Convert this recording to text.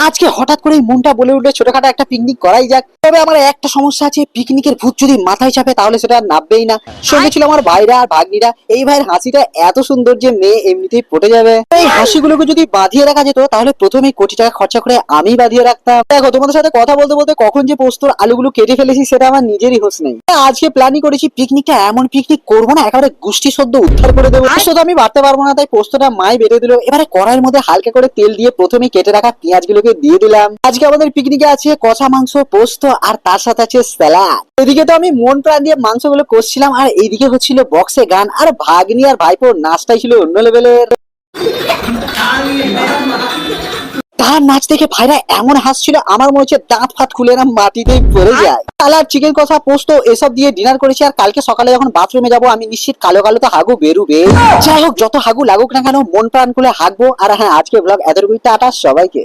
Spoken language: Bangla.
আজকে হঠাৎ করে মনটা বলে উঠলো ছোটখাটো একটা পিকনিক করাই যাক। তবে আমার একটা সমস্যা আছে, পিকনিকের ভূত যদি মাথায় চাপে তাহলে সেটা আর নামবেই না। সঙ্গে ছিল আমার ভাইরা আর ভাগ্নিরা। এই ভাইয়ের হাসিটা এত সুন্দর যে মেয়ে এমনিতেই পটে যাবে। এই হাসিগুলোকে যদি বাঁধিয়ে রাখা যেত তাহলে প্রথমেই কোটি টাকা খরচা করে আমি বাঁধিয়ে রাখতাম। দেখো তোমাদের সাথে কথা বলতে বলতে কখন যে পোস্তর আলুগুলো কেটে ফেলেছি সেটা আমার নিজেরই হোশ নেই। আজকে প্ল্যানই করেছি পিকনিকটা এমন পিকনিক করবো না একেবারে গোষ্ঠী সদ্য উদ্ধার করে দেবো। পোস্ত তো আমি বাড়তে পারবো না, তাই পোস্তটা মাই বেটে দিল। এবারে কড়াইয়ের মধ্যে হালকা করে তেল দিয়ে প্রথমে কেটে রাখা পেঁয়াজগুলোকে দিয়ে দিলাম। আজকে আমাদের পিকনিকে আছে কষা মাংস, পোস্ত আর তার সাথে আছে স্যালাড। এদিকে তো আমি মন প্রাণ দিয়ে মাংসগুলো কষছিলাম আর এইদিকে হচ্ছিল বক্সে গান, আর ভাগ্নি আর ভাইপোর নাচটাই ছিল অন্য লেভেলের। তার নাচ দেখে ভাইরা এমন হাসছিল আমার মনে হচ্ছে দাঁত ফাত খুলে না মাটিতেই পড়ে যায়। সালাড, চিকেন কষা, পোস্ত এসব দিয়ে ডিনার করেছি। আর কালকে সকালে যখন বাথরুমে যাবো আমি নিশ্চিত কালো কালো তো হাগু বেরুবে। যাই হোক, যত হাগু লাগুক না কেন মন প্রাণ খুলে হাগবো। আর হ্যাঁ, আজকে ব্লগ এতটুকুই। টাটা সবাইকে।